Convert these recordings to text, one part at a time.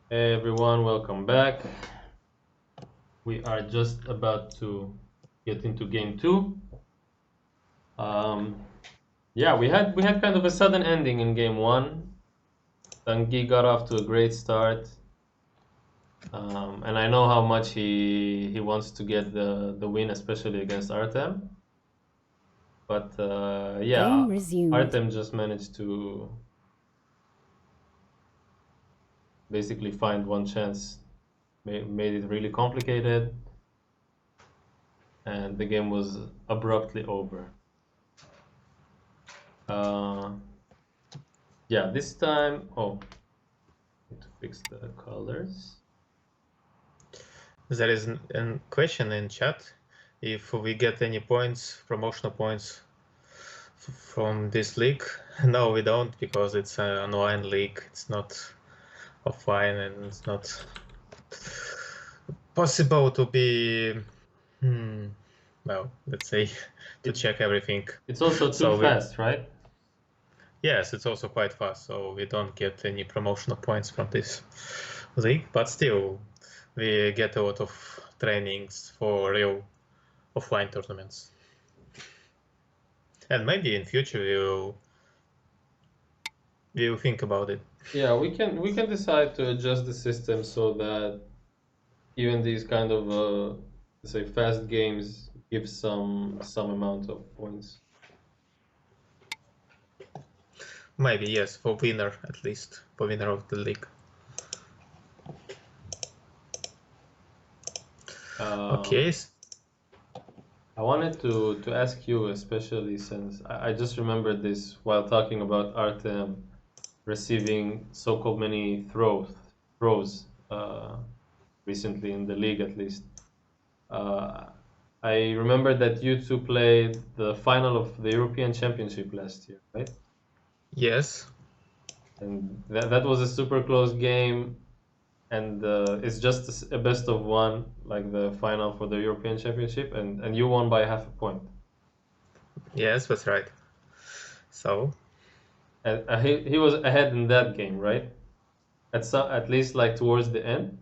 Hey everyone, welcome back. We are just about to get into game two. Um, yeah, we had kind of a sudden ending in game one. Tanguy got off to a great start, and I know how much he wants to get the win, especially against Artem. But yeah, Game resumed. Artem just managed to basically find one chance, made it really complicated, and the game was abruptly over. Uh, yeah, this time. Oh, need to fix the colors. There is a question in chat if we get any points, promotional points from this league. No, we don't, because it's an online league. It's not offline, and it's not possible to be, well, let's say, to check everything. It's also too So fast, right? yes, it's also quite fast, so we don't get any promotional points from this league, but still, we get a lot of trainings for real offline tournaments. And maybe in future we'll think about it. Yeah, we can decide to adjust the system so that even these kind of let's say fast games give some amount of points. Maybe yes, for winner at least, for winner of the league. Okay. I wanted to ask you, especially since I just remembered this while talking about Artem receiving so-called many throws recently in the league at least. Uh, I remember that you two played the final of the European Championship last year, right? Yes. And that was a super close game, and it's just a best of one, like the final for the European Championship, and you won by half a point. Yes, that's right. So And he was ahead in that game, right? At least like towards the end.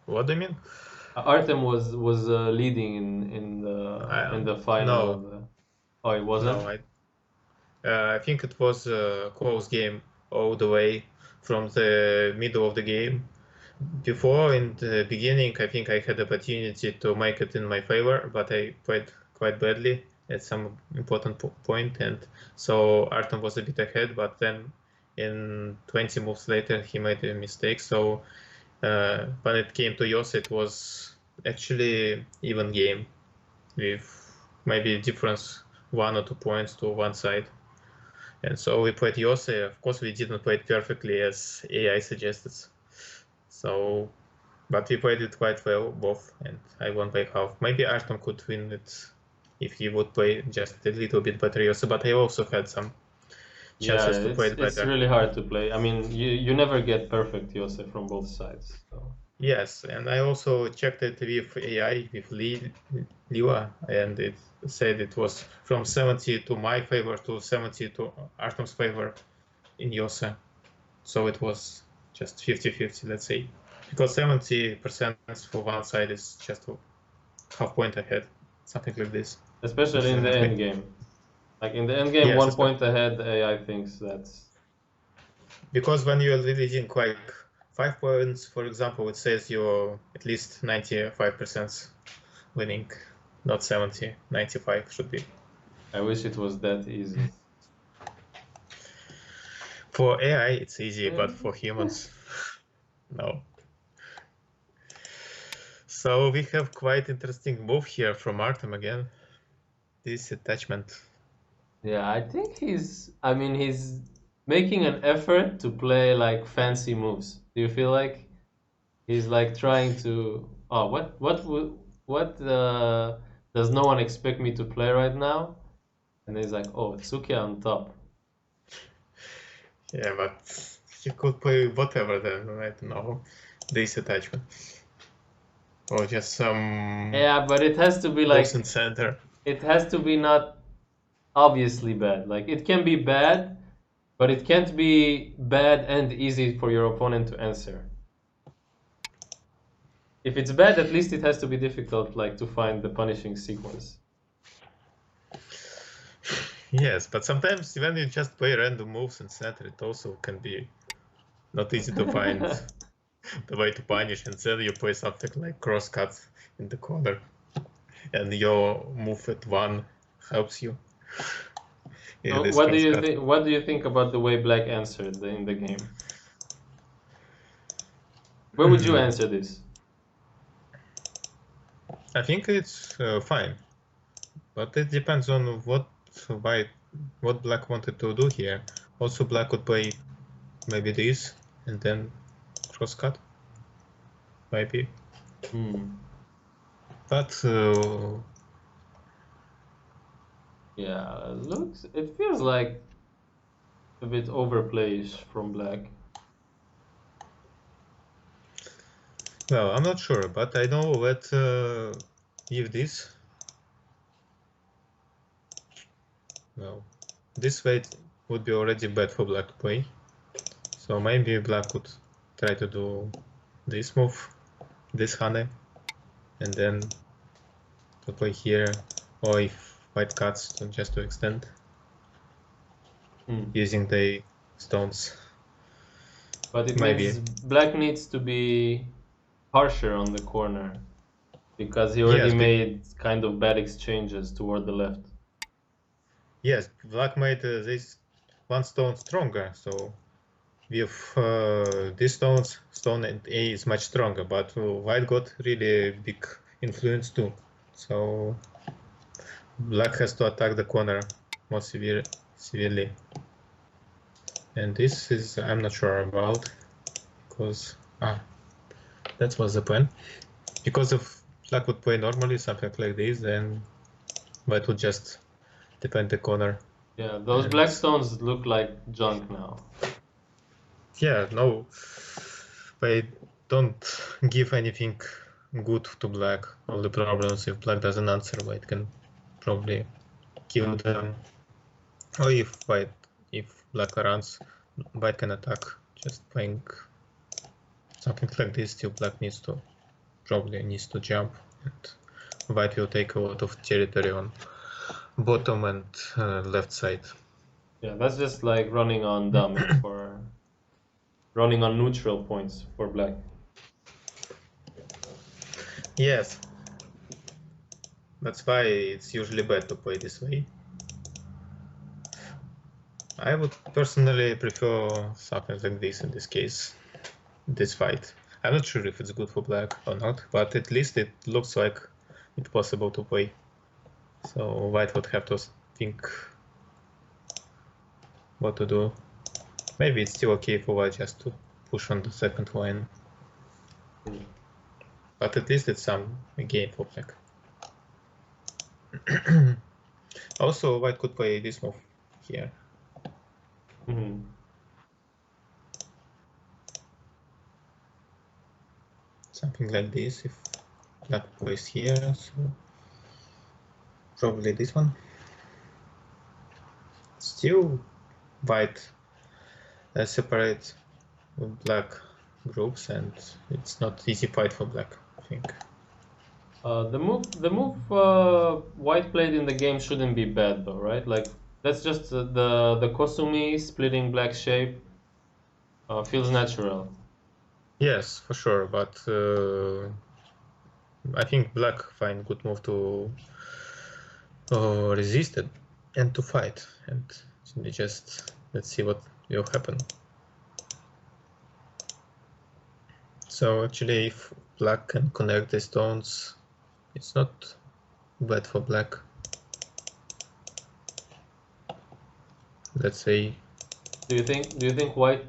what do you mean? Artem was leading in the final No, of the. Oh, it no. wasn't. I think it was a close game all the way from the middle of the game. Before, in the beginning, I think I had the opportunity to make it in my favor, but I played quite badly at some important point, and so Artem was a bit ahead. But then, in 20 moves later, he made a mistake. So when it came to Yos, it was actually even game with maybe difference 1 or 2 points to one side. And so we played Yose. Of course, we didn't play it perfectly as AI suggested. So, but we played it quite well, both, and I won by half. Maybe Artem could win it if he would play just a little bit better Yose, but I also had some Yeah, chances to play it it's better. really hard to play. I mean, you never get perfect Josef from both sides. So. Yes, and I also checked it with AI, with Lila, and it said it was from 70 to my favor to 70 to Artem's favor in Yose. So it was just 50-50, let's say. Because 70% for one side is just a half point ahead, something like this. Especially in the end game. Like in the end game, Yes, 1 point ahead, the AI thinks that's. because when you're leading like 5 points, for example, it says you're at least 95% winning, not 70, 95 should be. I wish it was that easy. For AI, it's easy, but for humans, no. So we have quite interesting move here from Artem again. This attachment. Yeah, I think I mean, he's making an effort to play like fancy moves. Do you feel like he's like trying to? Oh, what does no one expect me to play right now? And he's like, oh, Tsukia on top. Yeah, but you could play whatever then, I don't know, this attachment. Or just some Yeah, but it has to be moves like in center. it has to be not obviously bad. Like it can be bad, But it can't be bad and easy for your opponent to answer. If it's bad, at least it has to be difficult, like to find the punishing sequence. Yes, but sometimes when you just play random moves in center, it also can be not easy to find the way to punish, and then you play something like cross cut in the corner, and your move at 1 helps you in So this what do cross you cut. think? What do you think about the way Black answered in the game? Where would you answer this? I think it's fine, but it depends on what Black wanted to do here. Also, Black could play maybe this and then cross cut, maybe. But Yeah, it feels like a bit overplayish from Black. well, I'm not sure, but I know that if this, well, this way would be already bad for Black to play. So maybe Black could try to do this move, this Hane, and then to play here, or if White cuts, just to extend using the stones. But it Maybe. means Black needs to be harsher on the corner because he already Yes, made kind of bad exchanges toward the left. yes, Black made this one stone stronger, so with these stones, stone and A is much stronger, but White got really big influence too. So Black has to attack the corner more severely. And this is I'm not sure about, because that was the plan. Because if Black would play normally something like this, then White would just defend the corner. Yeah, those black stones look like junk now. Yeah, no, they don't give anything good to Black. All the problems, if Black doesn't answer, White can probably kill them. Or if Black runs, White can attack. Just playing something like this, still Black probably needs to jump, and White will take a lot of territory on bottom and left side. Yeah, that's just like running on dummy for running on neutral points for Black. Yes, that's why it's usually bad to play this way. I would personally prefer something like this in this case, this fight. I'm not sure if it's good for Black or not, but at least it looks like it's possible to play. So White would have to think what to do. Maybe it's still okay for White just to push on the second line. But at least it's some game for Black. Also, White could play this move here. Something like this if Black plays here, so probably this one. Still White separate Black groups, and it's not easy fight for Black, I think. The move White played in the game shouldn't be bad though, right? Like that's just the Kosumi splitting Black shape feels natural. Yes, for sure, but I think Black find good move to resist it and to fight, and just let's see what will happen. So actually, if Black can connect the stones, it's not bad for Black. Let's say. Do you think White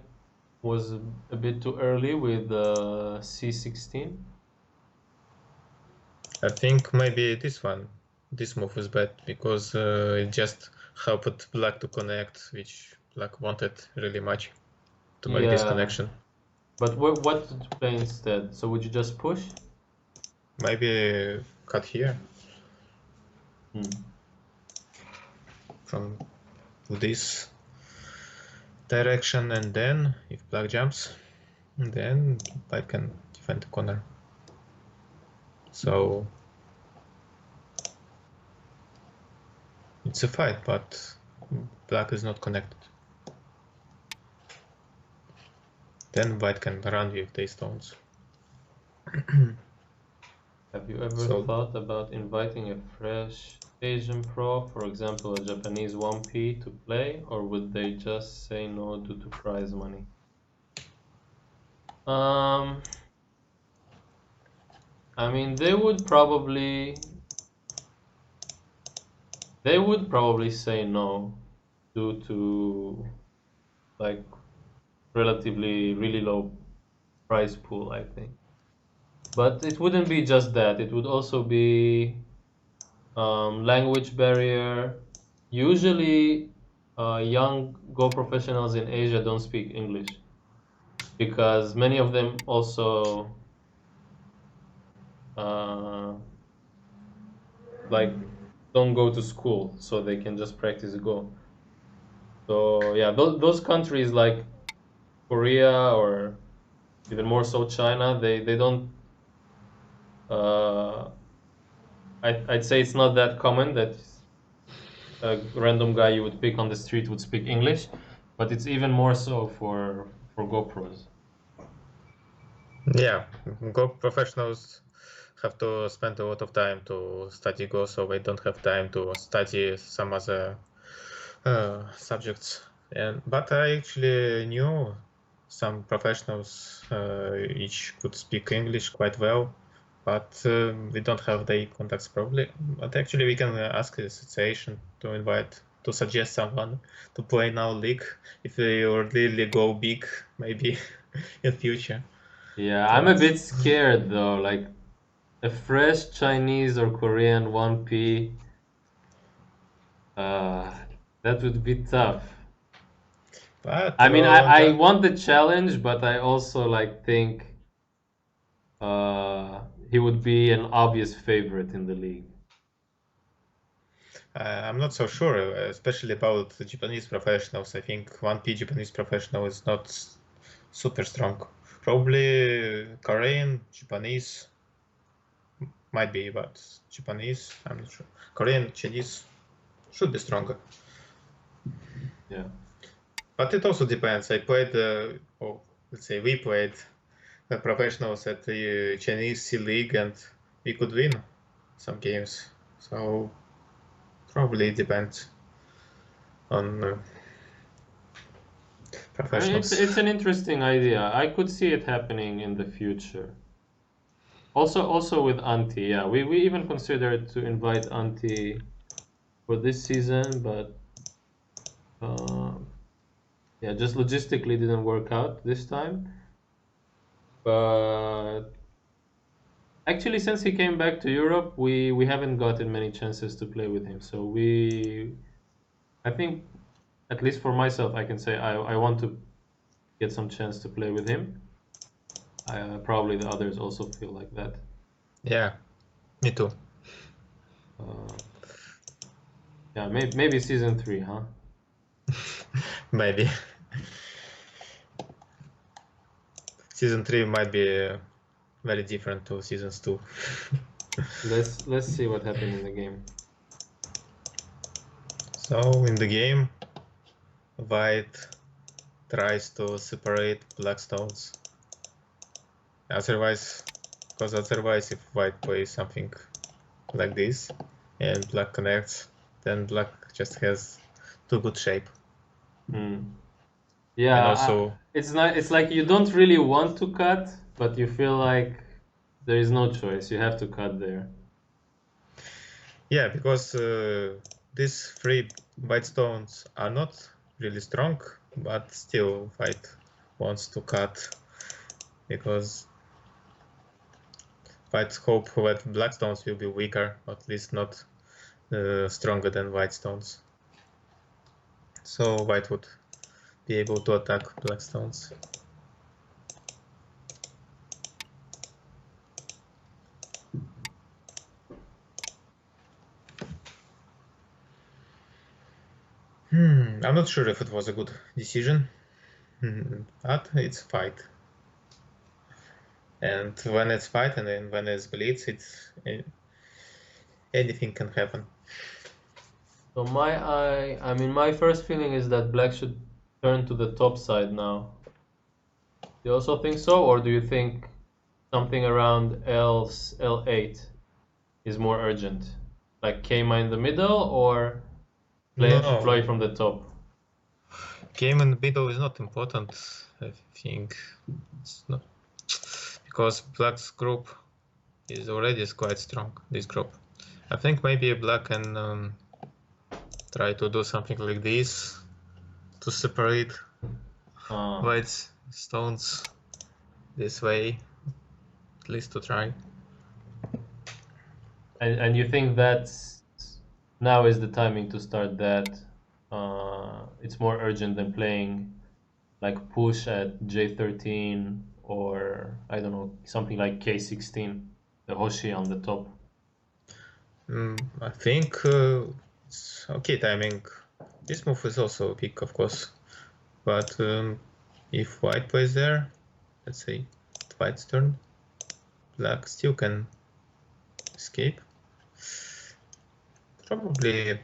was a bit too early with C16? I think maybe this move is bad because it just helped Black to connect, which Black wanted really much to make this Yeah, connection. but what to play instead? So would you just push? Maybe cut here from this. direction, and then if black jumps, then white can defend the corner. So it's a fight, but black is not connected. Then white can run with the stones. Have you ever So thought about inviting a fresh Asian pro, for example, a Japanese 1P, to play, or would they just say no due to prize money? I mean, they would probably say no due to like relatively really low prize pool, I think. But it wouldn't be just that. It would also be language barrier. Usually, young Go professionals in Asia don't speak English because many of them also uh, like don't go to school, so they can just practice Go. So yeah, those countries like Korea or even more so China, they don't. Uh, I'd say it's not that common that a random guy you would pick on the street would speak English, but it's even more so for GoPros. yeah, Go professionals have to spend a lot of time to study Go, so they don't have time to study some other subjects. But I actually knew some professionals each could speak English quite well, but we don't have the contacts probably. But actually, we can ask the association to invite to suggest someone to play in our league if we really go big, maybe in future. Yeah, I'm a But bit scared though. Like a fresh Chinese or Korean 1P, uh, that would be tough. but I mean, I want the challenge, but I also like think uh, he would be an obvious favorite in the league. I'm not so sure, especially about the Japanese professionals. I think 1P Japanese professional is not super strong. Probably Korean, Japanese might be, but Japanese, I'm not sure. Korean, Chinese should be stronger. Yeah. But it also depends. I played, or let's say we played the professionals at the Chinese C League and we could win some games. So probably it depends on I mean, professionals. it's an interesting idea. I could see it happening in the future. Also with Antti, yeah, we even considered to invite Antti for this season, but uh, yeah, just logistically didn't work out this time. But actually, since he came back to Europe, we haven't gotten many chances to play with him. So I think, at least for myself, I can say I want to get some chance to play with him. Probably the others also feel like that. Yeah, me too. Uh, yeah, maybe season 3, huh? Maybe. Season 3 might be very different to seasons 2. Let's see what happened in the game. So in the game, white tries to separate black stones. Otherwise, if white plays something like this and black connects, then black just has too good shape. Hmm. And Yeah, also, it's not. It's like you don't really want to cut, but you feel like there is no choice. You have to cut there. yeah, because these three white stones are not really strong, but still white wants to cut because white hope that black stones will be weaker, or at least not stronger than white stones. So white would be able to attack black stones. I'm not sure if it was a good decision, but it's fight. And when it's fight and then when it's blitz, anything can happen. So my first feeling is that black should turn to the top side now. Do you also think so, or do you think something around L8 is more urgent? Like Kema in the middle, or play No, from the top? game in the middle is not important. I think it's not because black's group is already quite strong. This group, I think maybe black can try to do something like this to separate white stones this way, at least to try. And you think that now is the timing to start that? It's more urgent than playing like push at J13 or I don't know, something like K16, the Hoshi on the top. I think it's okay timing. This move is also a pick, of course, but if white plays there, let's say white's turn, black still can escape. Probably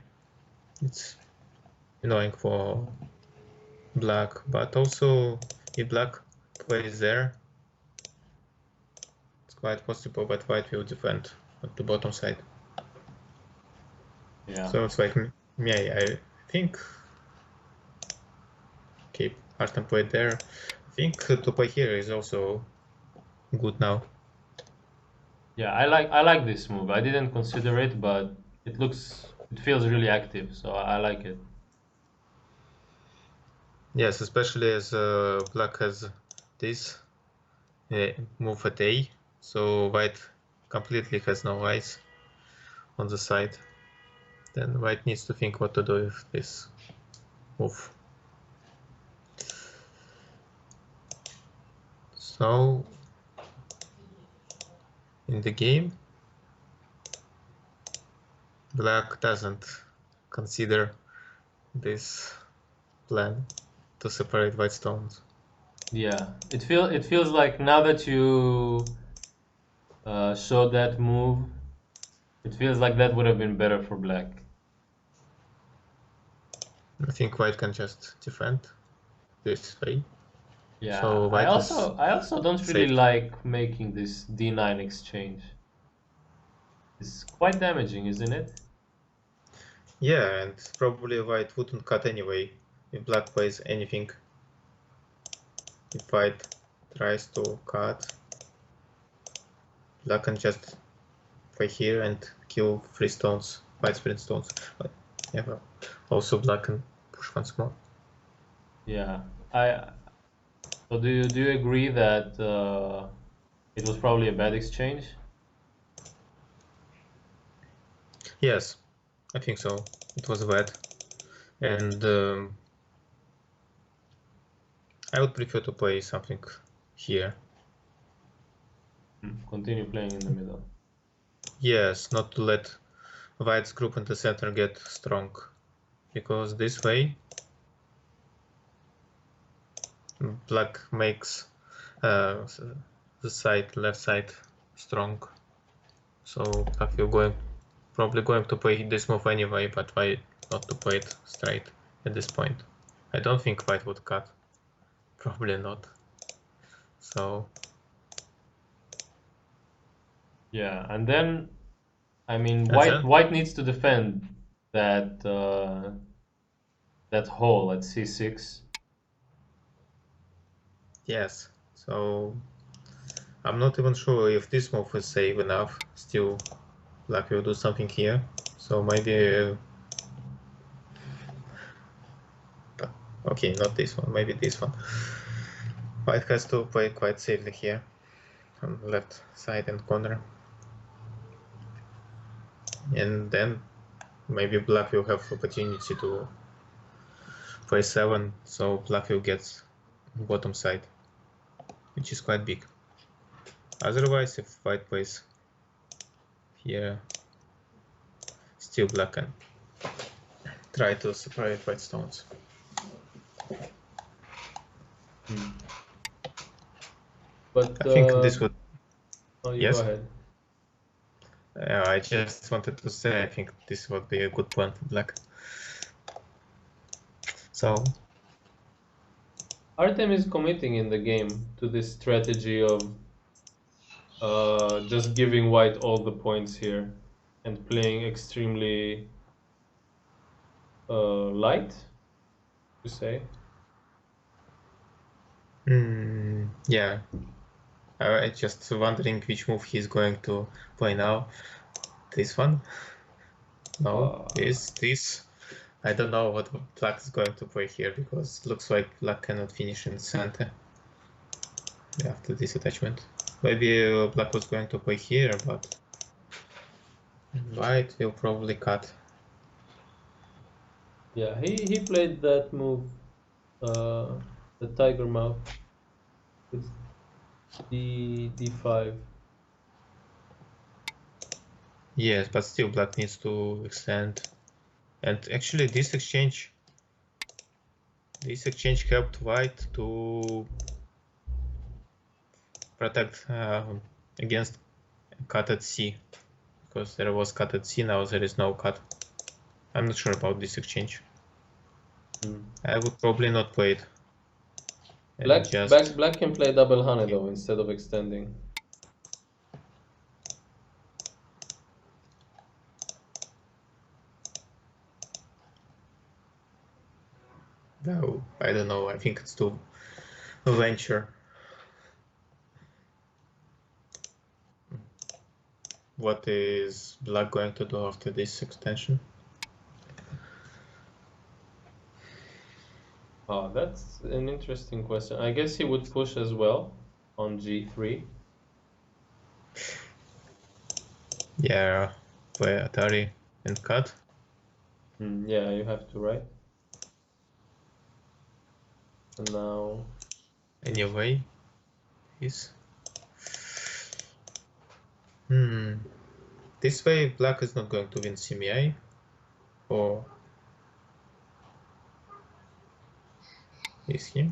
it's annoying for black, but also if black plays there, it's quite possible, but white will defend at the bottom side. Yeah. So it's like me, I think. Okay, Artem played there. I think to play here is also good now. Yeah, I like this move. I didn't consider it, but it feels really active, so I like it. Yes, especially as black has this move at A, so white completely has no eyes on the side. Then white needs to think what to do with this move. So in the game, black doesn't consider this plan to separate white stones. Yeah, it feels like now that you showed that move, it feels like that would have been better for black. I think white can just defend this way. Yeah, So white I also don't really safe. like making this D9 exchange. It's quite damaging, isn't it? Yeah, and probably white wouldn't cut anyway if black plays anything. If white tries to cut, black can just play here and kill 3 stones, white sprint stones. But yeah, well, also black can push once more. Yeah, so do you agree that it was probably a bad exchange? Yes, I think so. It was bad. And I would prefer to play something here. Continue playing in the middle. Yes, not to let white's group in the center get strong. Because this way black makes the side, left side strong. So black will probably going to play this move anyway, but why not to play it straight at this point? I don't think white would cut. Probably not. So Yeah, and then I mean and then white needs to defend that that hole at C6. yes. So I'm not even sure if this move is safe enough. Still, black will do something here. So maybe okay, not this one. Maybe this one. White has to play quite safely here on left side and corner. And then maybe black will have opportunity to play 7, so black will get bottom side, which is quite big. Otherwise, if white plays here, still black can try to separate white stones. Hmm. But I think this would. oh, you go Yes. ahead. I just wanted to say I think this would be a good plan for black. So Artem is committing in the game to this strategy of just giving white all the points here and playing extremely light, to say. yeah, I just wondering which move he's going to play now. This one? No, this. I don't know what black is going to play here because it looks like black cannot finish in the center after this attachment. Maybe black was going to play here, but white will probably cut. Yeah, he played that move, the tiger mouth with d5. Yes, but still black needs to extend. And actually this exchange helped white to protect against cut at C, because there was cut at C, now there is no cut. I'm not sure about this exchange. I would probably not play it. Black can play double honey though instead of extending. No, I don't know. I think it's too venture. What is black going to do after this extension? Oh, that's an interesting question. I guess he would push as well on g3. Yeah, play Atari and cut. Yeah, you have to, right? And now Anyway, is this way black is not going to win CMI, or is he?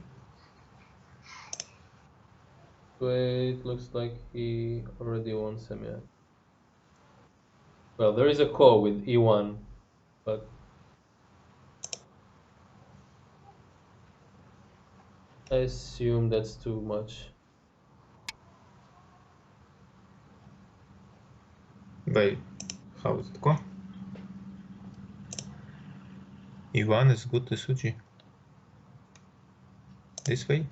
wait, looks like he already won semi. Well, there is a call with e1, but I assume that's too much. Wait, how does it go? E1 is good to Suji. This way?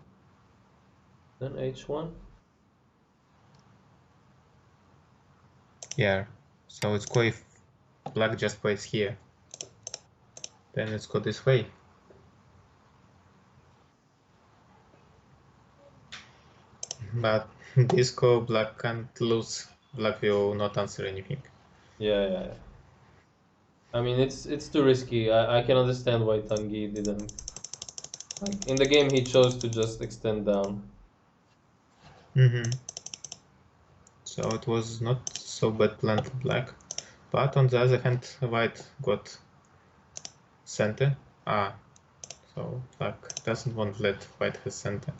Then h1. Yeah. So it's go if black just plays here. Then it's go this way. But this go black can't lose. Black will not answer anything. Yeah. I mean, it's too risky. I can understand why Tanguy didn't. Like in the game, he chose to just extend down. So it was not so bad plan for black. But on the other hand, white got center. So black doesn't want to let white has center.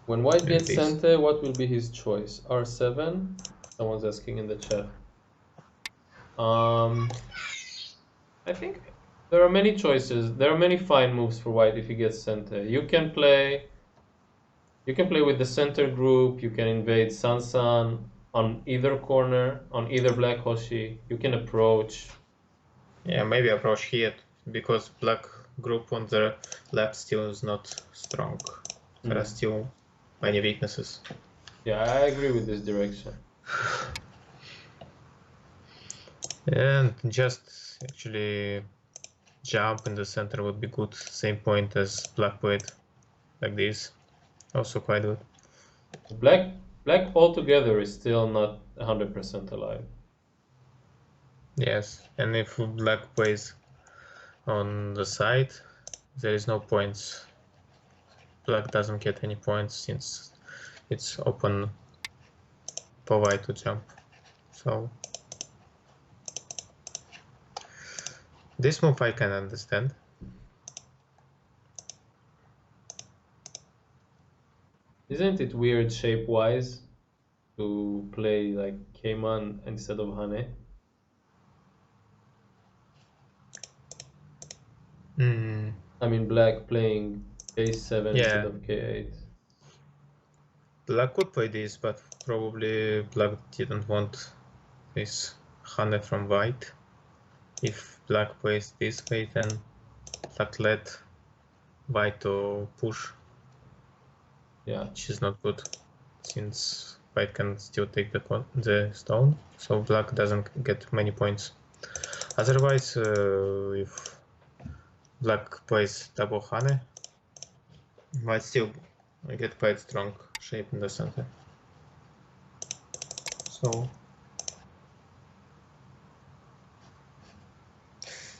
When white gets this. center, what will be his choice? R7? Someone's asking in the chat. I think there are many choices. There are many fine moves for white if he gets center. You can play with the center group. You can invade Sansan on either corner, on either black Hoshi. You can approach. Yeah, maybe approach here because black group on the left still is not strong. There are still many weaknesses. Yeah, I agree with this direction. And just actually jump in the center would be good. Same point as black played, like this. Also quite good. Black altogether is still not 100% alive. Yes, and if black plays on the side, there is no points. Black doesn't get any points since it's open for white to jump. So This move I can understand. Isn't it weird shape-wise to play like Cayman instead of Hane? I mean, black playing K7 instead Yeah, of K8. black could play this, but probably black didn't want this Hane from white. If black plays this way, then black let white to push, Yeah. which is not good, since white can still take the stone, so black doesn't get many points. Otherwise, if black plays double Hane, white still get quite strong shape in the center. So,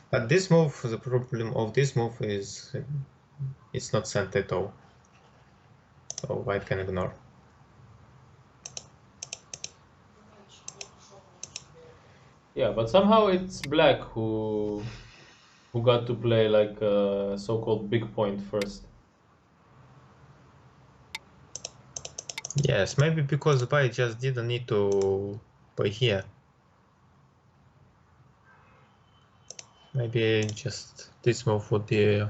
but this move, the problem of this move is it's not sent at all, so white can ignore. Yeah, but somehow it's black who got to play like a so-called big point first. Yes, maybe because white just didn't need to play here. Maybe just this move would be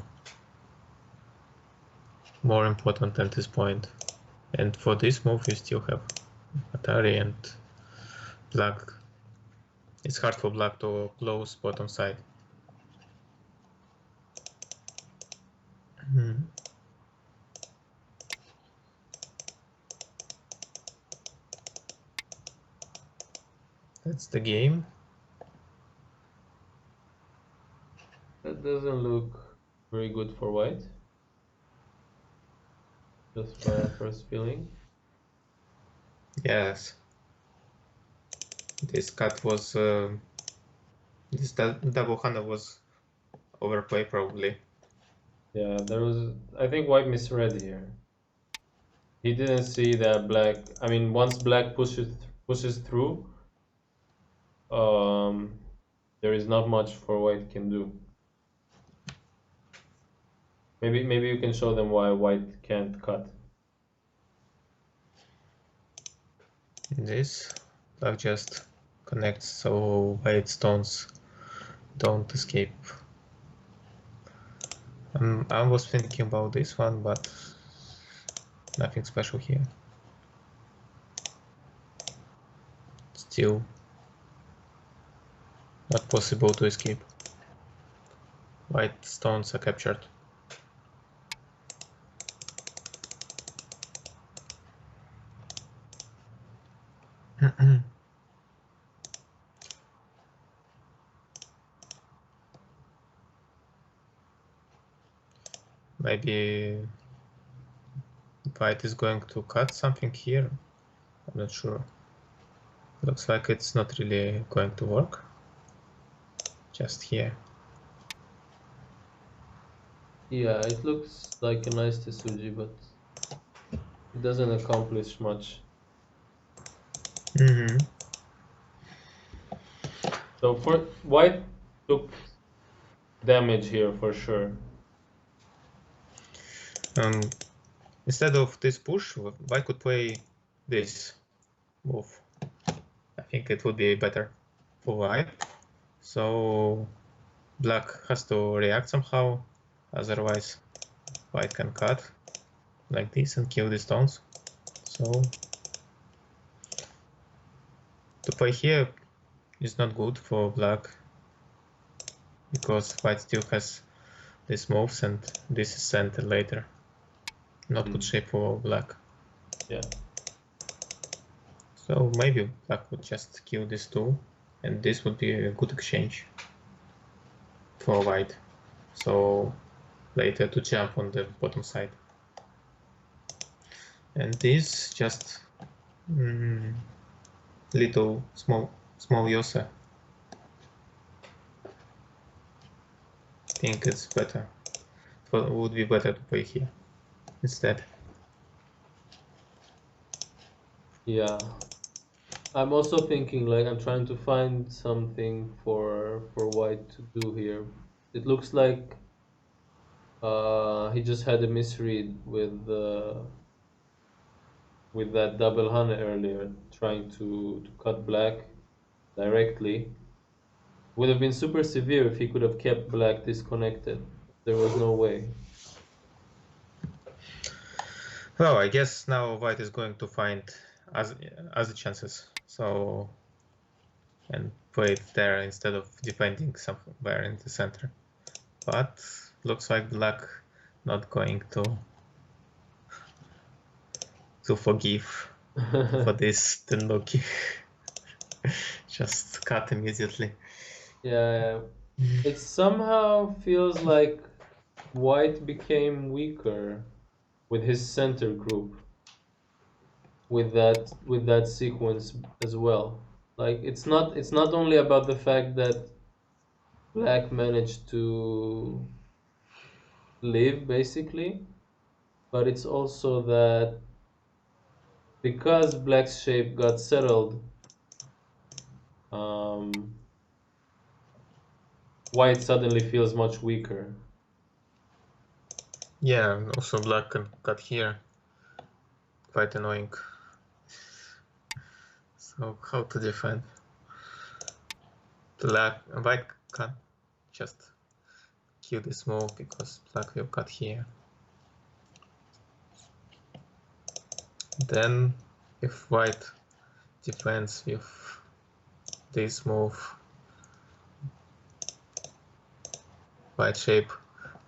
more important at this point. And for this move you still have Atari and black. It's hard for black to close bottom side. That's the game. That doesn't look very good for white. Just my first feeling. Yes. This cut was this double Hana was overplay probably. Yeah, there was. I think white misread here. He didn't see that black. I mean, once black pushes through, there is not much for white can do. Maybe you can show them why white can't cut. This black just connects so white stones don't escape. I was thinking about this one, but nothing special here. Still not possible to escape. White stones are captured. Maybe white is going to cut something here. I'm not sure. Looks like it's not really going to work. Just here. Yeah, it looks like a nice Tesuji, but it doesn't accomplish much. So for white took damage here for sure. Instead of this push, white could play this move. I think it would be better for white. So black has to react somehow, otherwise white can cut like this and kill the stones. So to play here is not good for black, because white still has these moves and this is sent later. Not good shape for black. Yeah. So maybe black would just kill these two, and this would be a good exchange for white. So later to jump on the bottom side. And this just little small Yose. I think it's better. It would be better to play here instead. Yeah. I'm also thinking like I'm trying to find something for white to do here. It looks like he just had a misread with that double Hane earlier, trying to cut black directly. Would have been super severe if he could have kept black disconnected. There was no way. Well, I guess now white is going to find other chances. So and play it there instead of defending somewhere in the center. But looks like black not going to forgive for this Tanguy. Just cut immediately. Yeah, it somehow feels like white became weaker with his center group with that sequence as well. Like it's not only about the fact that black managed to live basically, but it's also that because black's shape got settled, um, white suddenly feels much weaker. Yeah, and also black can cut here. Quite annoying. So how to defend? White can just kill this move because black will cut here. Then if white defends with this move, white shape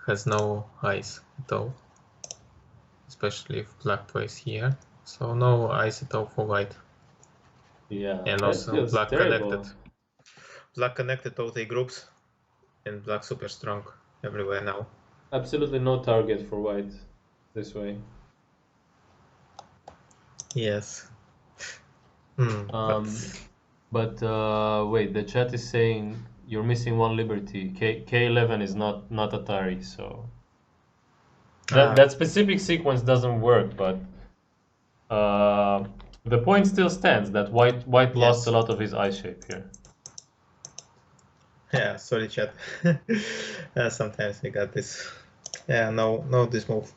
has no eyes at all, especially if black plays here. So no eyes at all for white. Yeah, And that also feels black connected. terrible. Black connected all the groups and black super strong everywhere now. Absolutely no target for white this way. Yes. Um, but wait, the chat is saying you're missing one liberty. K11 is not Atari, so that specific sequence doesn't work. But uh, the point still stands that white lost a Yes. lot of his eye shape here. Yeah, sorry chat. Sometimes I got this. Yeah, no this move.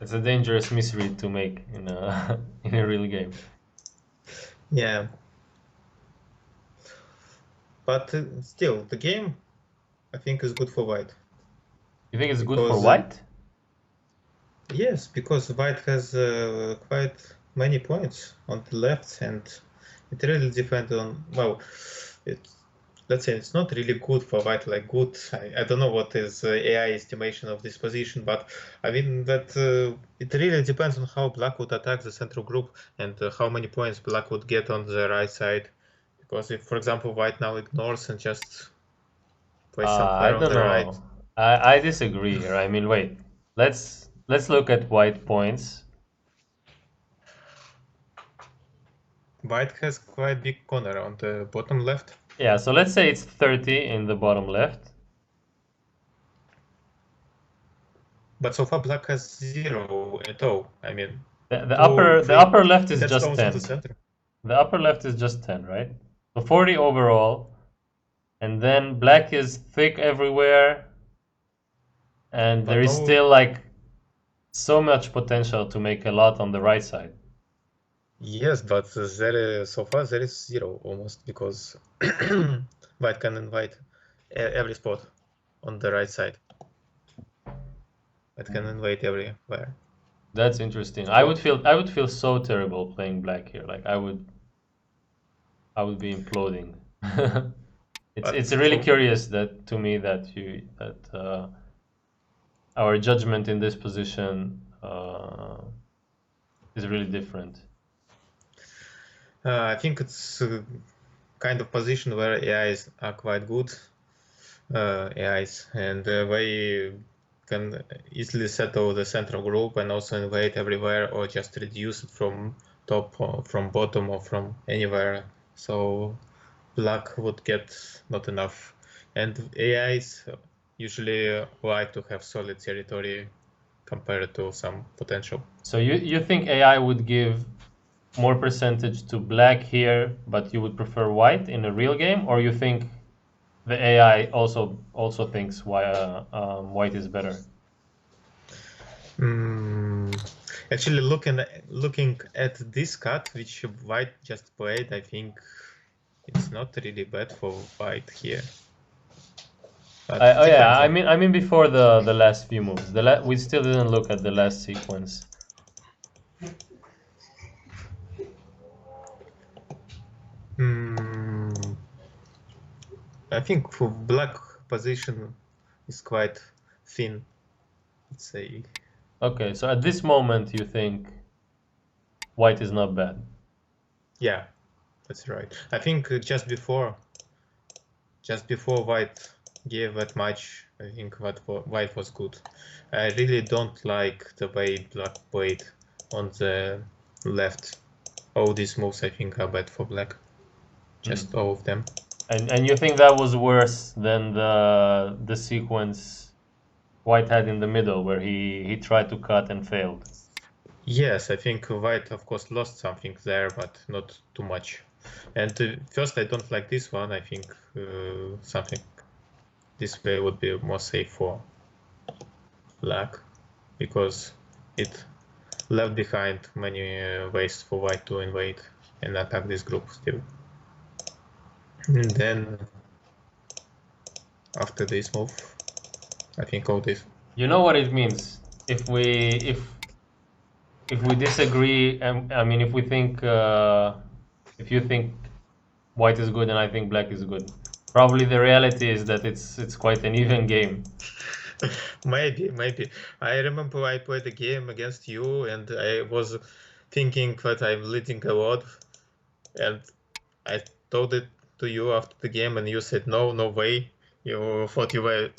It's a dangerous misread to make in a in a real game. Yeah. But still, the game I think is good for white. You think it's good for Because white? yes, because white has quite many points on the left, and it really depends on, well, let's say it's not really good for white, like good. I don't know what is AI estimation of this position, but I mean that it really depends on how black would attack the central group and how many points black would get on the right side. Because if, for example, white now ignores and just plays I somewhere on don't the right, know. I disagree here. I mean, wait. Let's look at white points. white has quite big corner on the bottom left. Yeah, so let's say it's 30 in the bottom left. But so far black has 0 at all. I mean, The two, upper the three upper left is just headstones on the 10. center. The upper left is just 10, right? So 40 overall, and then black is thick everywhere, and there But is no, still like so much potential to make a lot on the right side. yes, but so far there is 0 almost because white can invite every spot on the right side. White can invade everywhere. That's interesting. So I would feel so terrible playing black here. Like I would be imploding. but It's really curious that to me that our judgment in this position is really different. I think it's a kind of position where AIs are quite good. AIs and they can easily settle the central group and also invade everywhere or just reduce it from top or from bottom or from anywhere. So black would get not enough. And AIs usually like to have solid territory compared to some potential. So you think AI would give more percentage to black here, but you would prefer white in a real game, or you think the AI also thinks white is better? Actually, looking at this cut, which white just played, I think it's not really bad for white here. But Oh yeah, depends I mean before the last few moves. We still didn't look at the last sequence. I think for black position is quite thin, let's say. Okay, so at this moment you think white is not bad. Yeah, that's right. I think just before white gave that much, I think white was good. I really don't like the way black played on the left. All these moves I think are bad for black. Just all of them. And you think that was worse than the sequence white had in the middle where he tried to cut and failed? Yes, I think white of course lost something there, but not too much. And first, I don't like this one. I think something this way would be more safe for black, because it left behind many ways for white to invade and attack this group still. And then after this move, I think all this. You know what it means if we disagree. I mean, if we think if you think white is good and I think black is good, probably the reality is that it's quite an even game. Maybe. I remember I played a game against you and I was thinking that I'm leading a lot, and I told it to you after the game and you said no way, you thought you were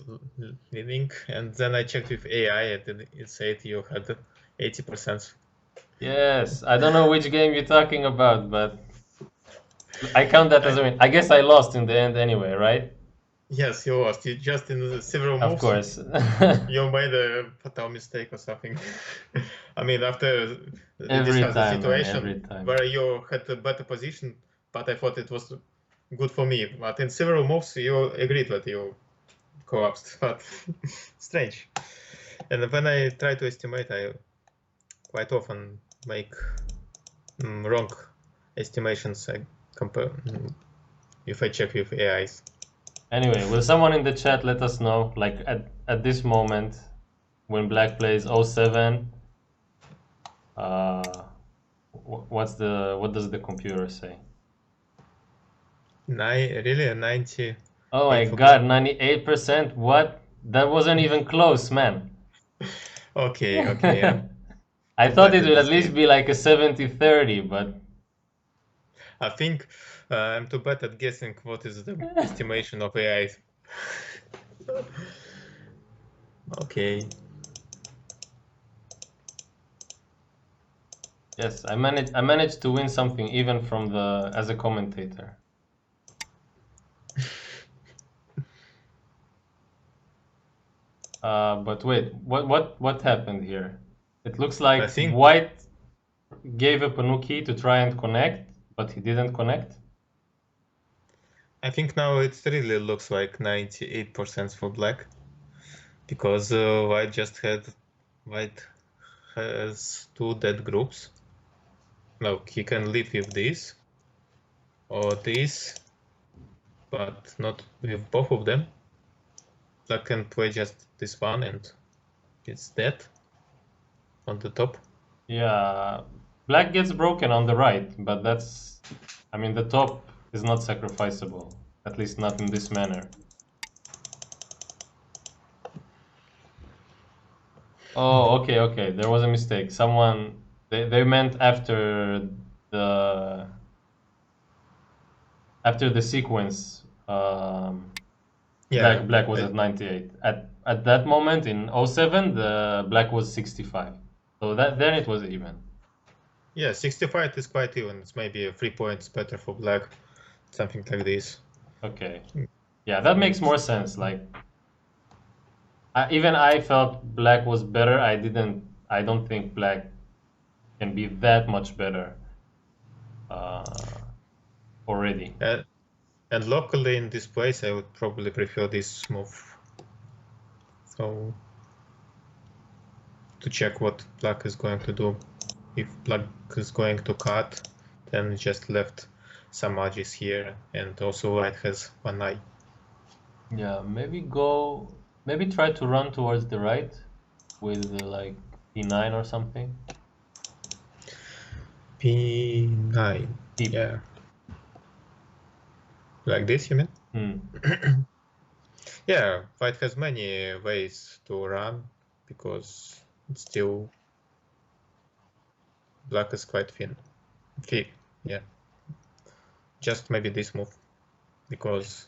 leading, and then I checked with AI and it said you had 80%. Yes, I don't know which game you're talking about, but I count that as a win. I guess I lost in the end anyway, right? Yes, you lost. You just in several moves. Of course. You made a fatal mistake or something. I mean, after Every discuss the time, man, situation every time. where you had a better position, but I thought it was good for me. But in several moves, you agreed that you collapsed. But strange. And when I try to estimate, I quite often make wrong estimations. I compare if I check with AIs. Anyway, will someone in the chat let us know, like at this moment, when black plays 07, what does the computer say? Really a 90. Oh my god, 98%? What? That wasn't even close, man. Okay. Yeah. I thought it would at least be like a 70-30, but I think I'm too bad at guessing what is the estimation of AI. Okay. yes, I managed to win something even from as a commentator. But wait, what happened here? It looks like white gave up a Nuki to try and connect, but he didn't connect. I think now it really looks like 98% for black, because white has two dead groups. Now he can live with this or this, but not with both of them. Black can play just this one and it's dead on the top. Yeah, black gets broken on the right, but I mean, the top is not sacrificable, at least not in this manner. Oh, okay, there was a mistake. They meant after the sequence. Black was at 98. At that moment in 07, the black was 65. So then it was even. Yeah, 65 is quite even. It's maybe 3 points better for black, something like this. Okay. Yeah, that makes more sense. Like, Even I felt black was better. I don't think black can be that much better already. And locally in this place, I would probably prefer this move. So to check what black is going to do. If black is going to cut, then just left some edges here, and also white has one eye. Yeah, maybe try to run towards the right with like p9 or something. P9. Deep. Yeah. Like this, you mean? Hmm. Yeah, white has many ways to run because it's still black is quite thin. Yeah. Just maybe this move because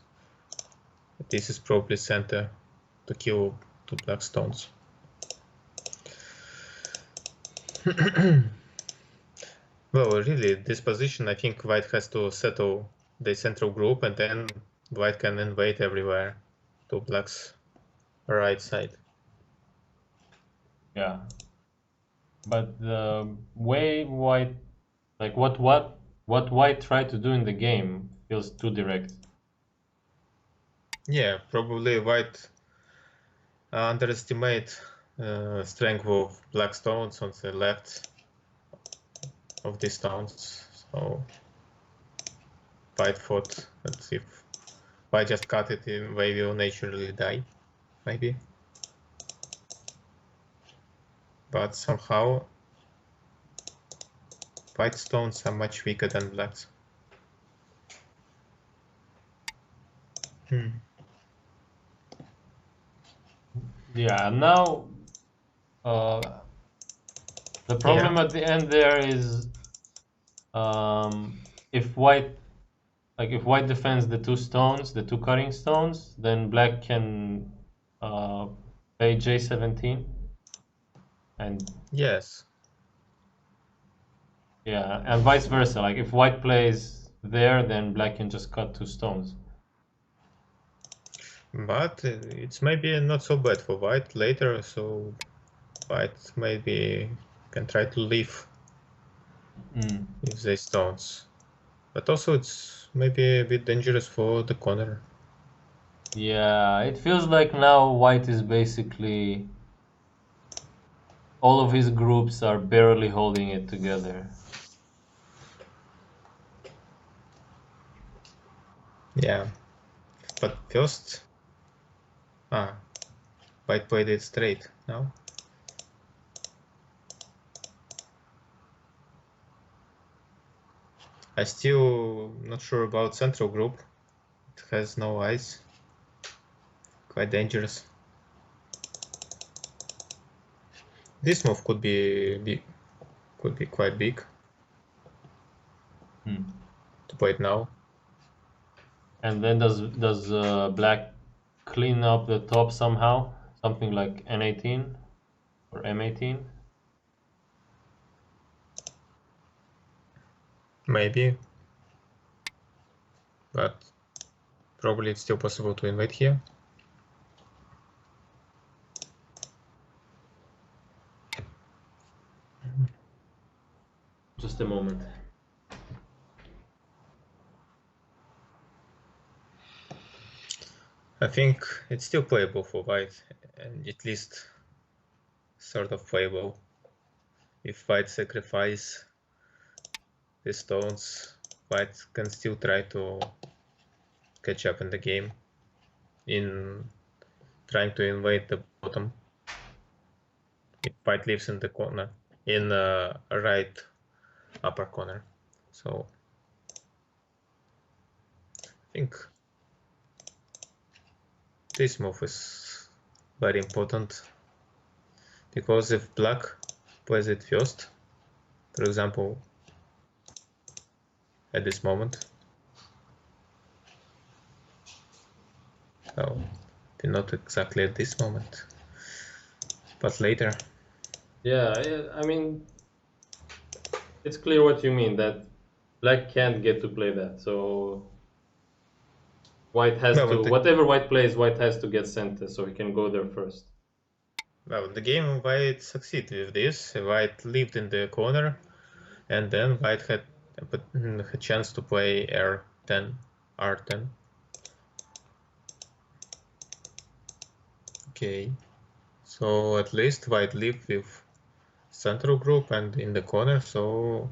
this is probably center to kill two black stones. Well, really, this position, I think white has to settle the central group, and then white can invade everywhere to black's right side. Yeah. But the way white, like what white tried to do in the game feels too direct. Yeah, probably white underestimate strength of black stones on the left of these stones. So white thought that if white just cut it in, they will naturally die, maybe. But somehow white stones are much weaker than blacks. Yeah, now uh, the Yeah. problem at the end there is if white if white defends the two stones, the two cutting stones, then black can uh, play J17 and Yes. yeah, and vice versa. Like if white plays there, then black can just cut two stones. But it's maybe not so bad for white later, so white maybe can try to leave if they stones. But also it's maybe a bit dangerous for the corner. Yeah, it feels like now white is basically all of his groups are barely holding it together. Yeah. But first, white played it straight now. I still not sure about central group. It has no eyes. Quite dangerous. This move could be big, could be quite big to play it now. And then does black clean up the top somehow? Something like N18 or M18? Maybe, but probably it's still possible to invade here. Just a moment. I think it's still playable for white, and at least sort of playable. If white sacrifice the stones, white can still try to catch up in the game in trying to invade the bottom. If white lives in the corner, in right upper corner. So I think this move is very important because if black plays it first, for example, at this moment, so not exactly at this moment, but later. Yeah, I mean, it's clear what you mean that black can't get to play that. So white has No, to, but whatever white plays, white has to get center so he can go there first. Well, the game white succeeded with this. White lived in the corner, and then white had a chance to play R10, R10. Okay, so at least white lived with central group and in the corner, so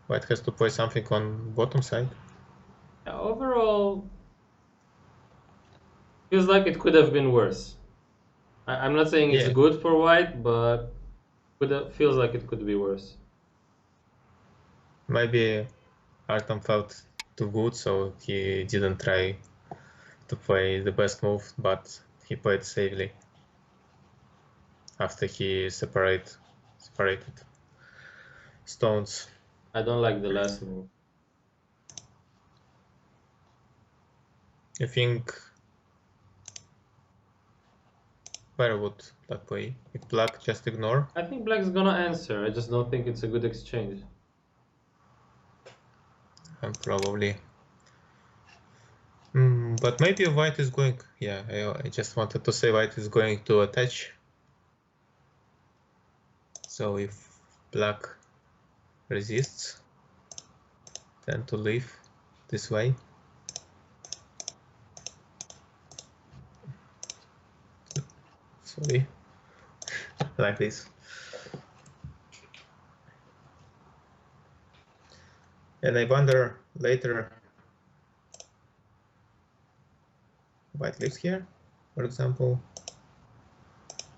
white has to play something on bottom side. Yeah, overall, feels like it could have been worse. I'm not saying it's Yeah, good for white, but feels like it could be worse. maybe Artem felt too good, so he didn't try to play the best move, but he played safely after he separated stones. I don't like the last move. I think where would black play? If black just ignore, I think black's gonna answer. I just don't think it's a good exchange. and probably. But maybe white is going. Yeah, I just wanted to say white is going to attach. So if black resists, then to leave this way. Sorry, like this. And I wonder later white lives here, for example,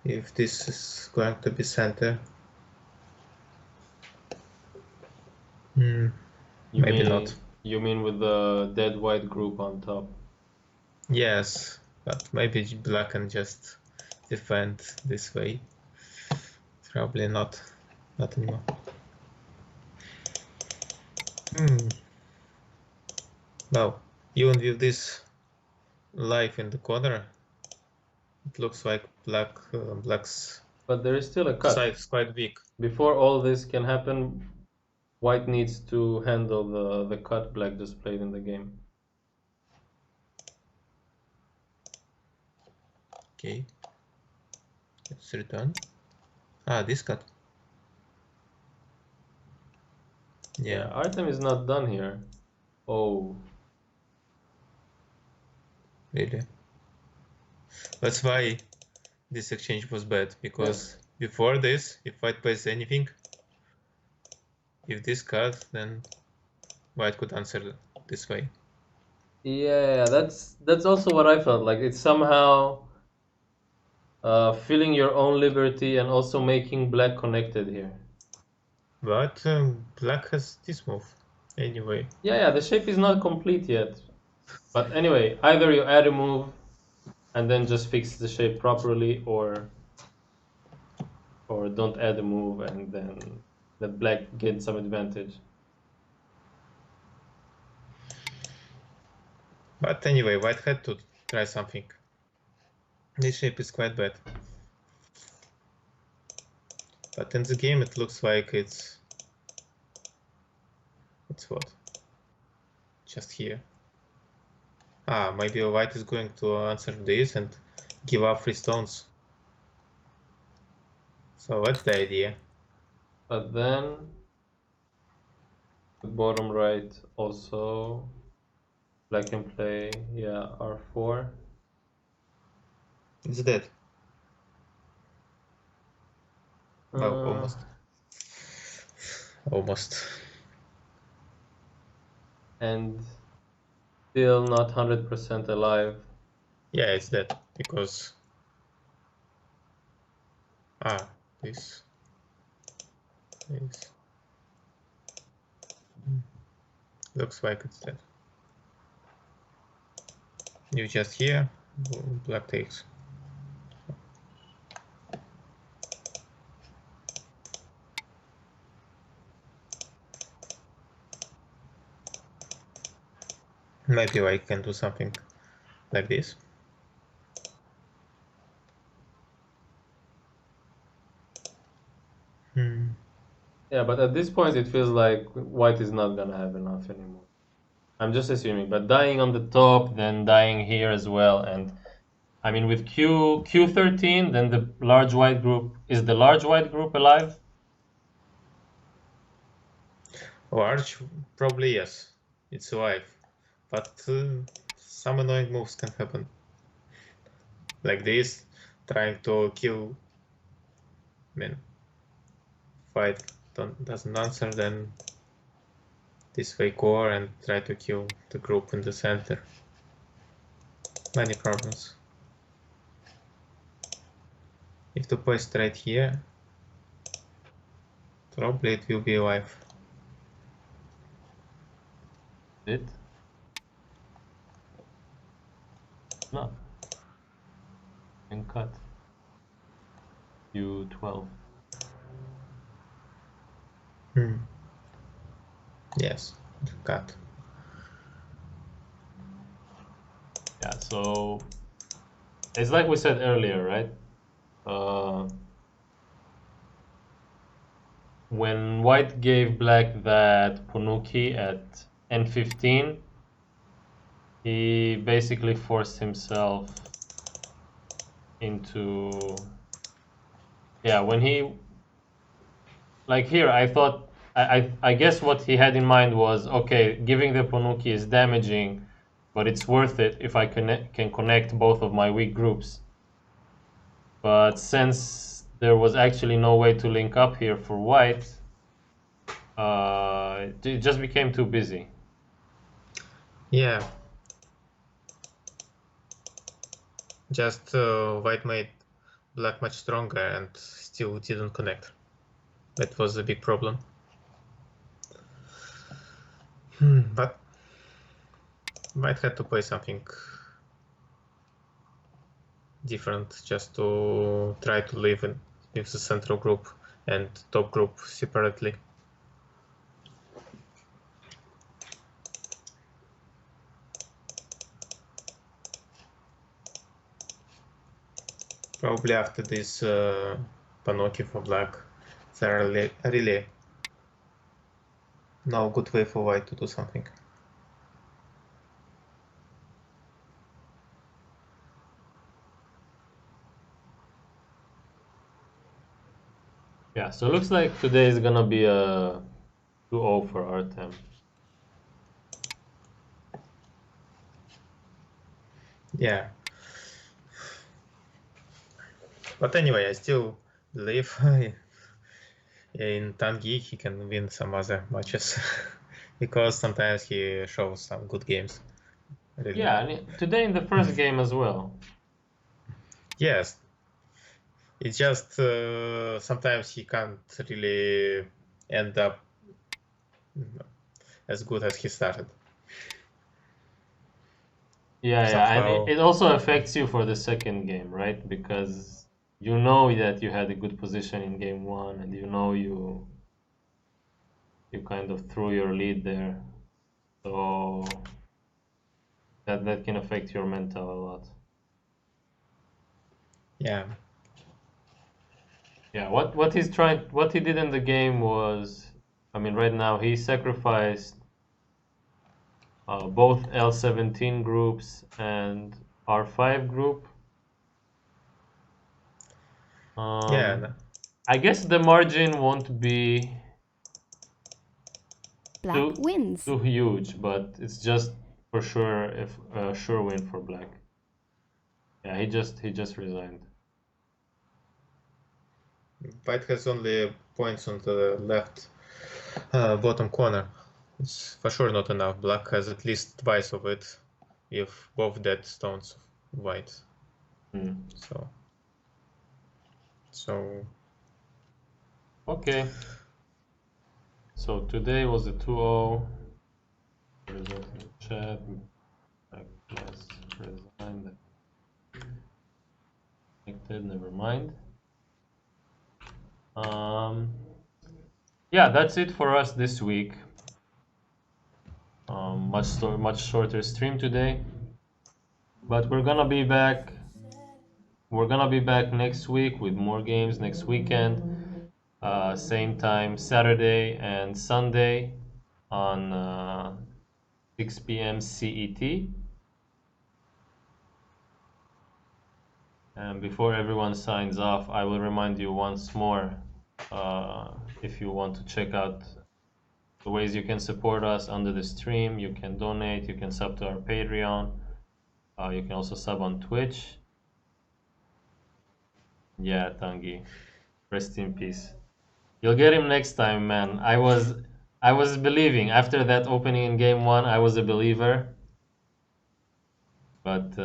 if this is going to be center. Maybe not. You mean with the dead white group on top? Yes, but maybe black can just defend this way. Probably not anymore. Now, even with this life in the corner, it looks like black's But there is still a cut. side is quite weak. Before all this can happen, white needs to handle the cut black just played in the game. Okay, let's return. This cut. Yeah, Artem is not done here. Oh. Really? That's why this exchange was bad, because before this, if white plays anything, if this cut, then white could answer this way. Yeah, that's also what I felt like. It's somehow feeling your own liberty and also making black connected here. But black has this move anyway. Yeah, the shape is not complete yet. But anyway, either you add a move and then just fix the shape properly, or don't add a move and then let black get some advantage. But anyway, white had to try something. This shape is quite bad. But in the game it looks like it's what? Just here. Maybe white is going to answer this and give up 3 stones. So that's the idea. But then the bottom right also black can play, yeah, R4. It's dead. Well, almost. Almost. And still not 100% alive. Yeah, it's dead because this looks like it's dead. You just here, black takes. Maybe I can do something like this. Yeah, but at this point it feels like white is not gonna have enough anymore. I'm just assuming, but dying on the top, then dying here as well, and I mean, with Q13, then the large white group, is the large white group alive? Large, probably yes. It's alive. But some annoying moves can happen. Like this, trying to kill. I mean, fight doesn't answer, then this way core and try to kill the group in the center. Many problems. If the play straight here, probably it will be alive. It? No. And cut. Q12. Yes, cut. Yeah, so it's like we said earlier, right? When white gave black that Punuki at N15, he basically forced himself into, yeah, when he, like here, I thought, I guess what he had in mind was, okay, giving the Punuki is damaging, but it's worth it if I can connect both of my weak groups. But since there was actually no way to link up here for white, it just became too busy. Yeah. Just white made black much stronger and still didn't connect. That was a big problem. But white had to play something different just to try to live with the central group and top group separately. Probably after this Panoki for black, there are really no good way for white to do something. Yeah, so it looks like today is gonna be a 2-0 for Artem. Yeah. But anyway, I still believe in Tanguy he can win some other matches because sometimes he shows some good games. Really. Yeah, and today in the first game as well. Yes. It's just sometimes he can't really end up as good as he started. Yeah, yeah, and Somehow. it also affects you for the second game, right? Because you know that you had a good position in game one, and you know you kind of threw your lead there, so that can affect your mental a lot. Yeah. Yeah, what he did in the game was, I mean, right now he sacrificed both L17 groups and R5 group. Yeah. No. I guess the margin won't be Black wins. too huge, but it's just for sure if a sure win for black. Yeah, he just resigned. White has only points on the left bottom corner. It's for sure not enough. Black has at least twice of it with both dead stones of white. So Okay. So today was a 2-0. Result in the chat. Black plus resigned. Connected, never mind. Yeah, that's it for us this week. Much shorter stream today, but we're gonna be back. We're gonna be back next week with more games next weekend. Same time, Saturday and Sunday on 6 p.m. CET. And before everyone signs off, I will remind you once more, if you want to check out the ways you can support us under the stream, you can donate, you can sub to our Patreon, you can also sub on Twitch. Yeah, Tanguy, rest in peace. You'll get him next time, man. I was believing after that opening in game one. I was a believer, but